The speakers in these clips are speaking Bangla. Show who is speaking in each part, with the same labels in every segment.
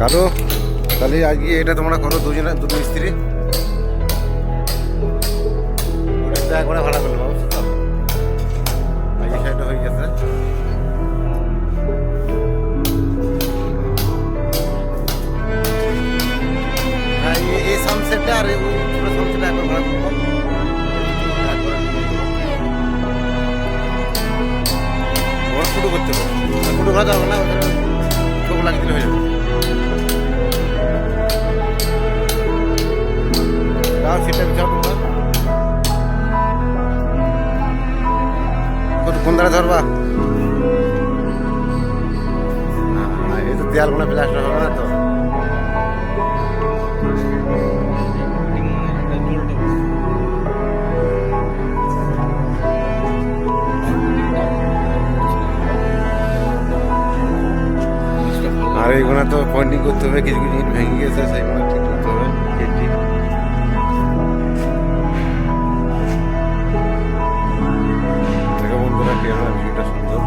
Speaker 1: কারো তাহলে আজকে এটা তোমরা করো দুটো মিস্ত্রি একবারে ভাড়া করলো বুঝছো তো আগে সাইডটা হয়ে গেছে। হ্যাঁ এই সানসেটটা আর ওই পুরো সানসেটটা একবার ভাড়া করবো। ফুটো করতে হবে, ফুটো করা যাবে না, চোখ লাগিয়ে দিলে হয়ে যাবে। সিটটা বিছাও তোমরা, কোন ধারে ধরবা? এই তো দেয়াল মনে প্লাস্টার হবে না তো। আর এইগুলো তো পয়েন্টিং করতে হবে, কিছু কিছু ইট ভেঙে গেছে সেইগুলো ঠিক করতে হবে। দেখো বন্ধুরা ক্যামেরার ভিউটা সুন্দর।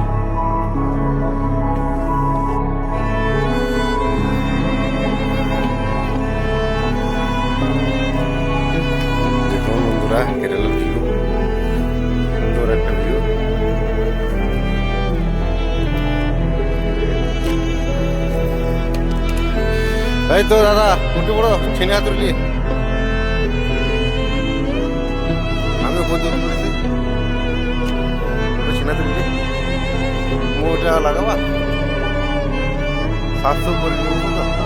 Speaker 1: দেখুন বন্ধুরা কেরালার ভিউ, সুন্দর একটা ভিউ। এই তো দাদা উঠে পড়ো, ছিনে হাত তুলি। আমিও পর্যন্ত করেছি, ছিনে তুলি মোটা লাগাবা 700 করে নিয়ে তো।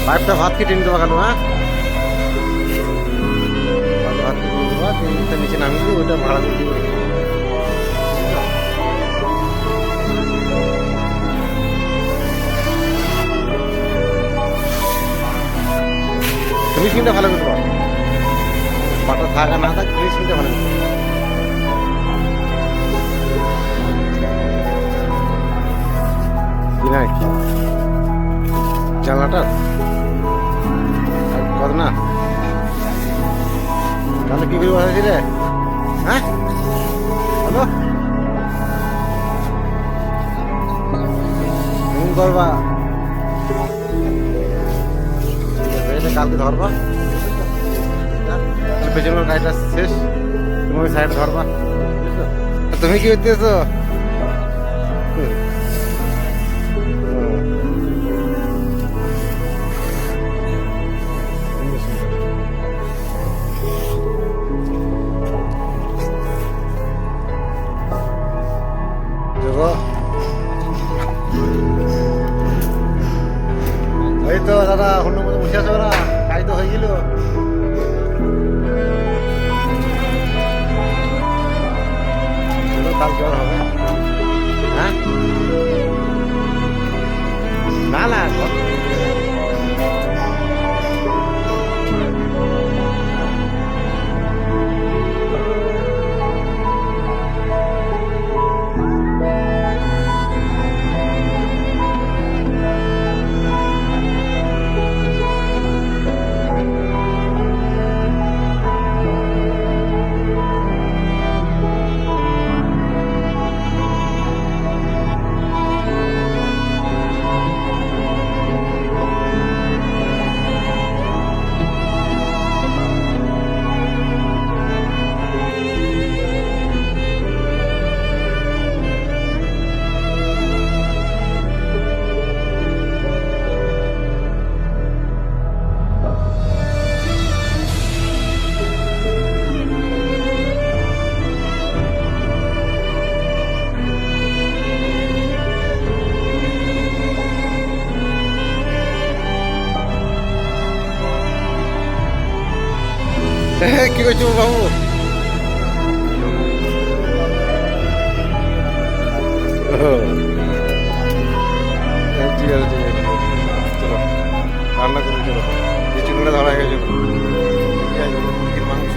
Speaker 1: পাইপটা ভাত কি টেনে দেওয়া কেন? হ্যাঁ ভাত দেওয়া নিচে নামিয়ে দিই, ওইটা ভাড়া দিয়ে দিব। ফিনিশিংটা ভালো করতে পারো, পাটা থাক আর না থাক ফিনিশিংটা ভালো করতে পারো। কি নাই জানলাটার কত না, তাহলে কি করে বসাইছি রে? হ্যাঁ হ্যালো করবা, কালকে ধরবা পেছনের গাড়িটা শেষ, তুমি ওই সাইড ধরবা। তুমি কি হইতেছো? এই তো দাদা অন্য মতো বসে আছো, ওরা কাজ তো হয়ে গেল। কাল জ্বর হবে? হ্যাঁ না না কি করছো বাবু? ঠিক আছে ঠিক আছে, চলো রান্না করে চলো। এই চিংড়িটা ধরা হয়ে গেছে, মাংস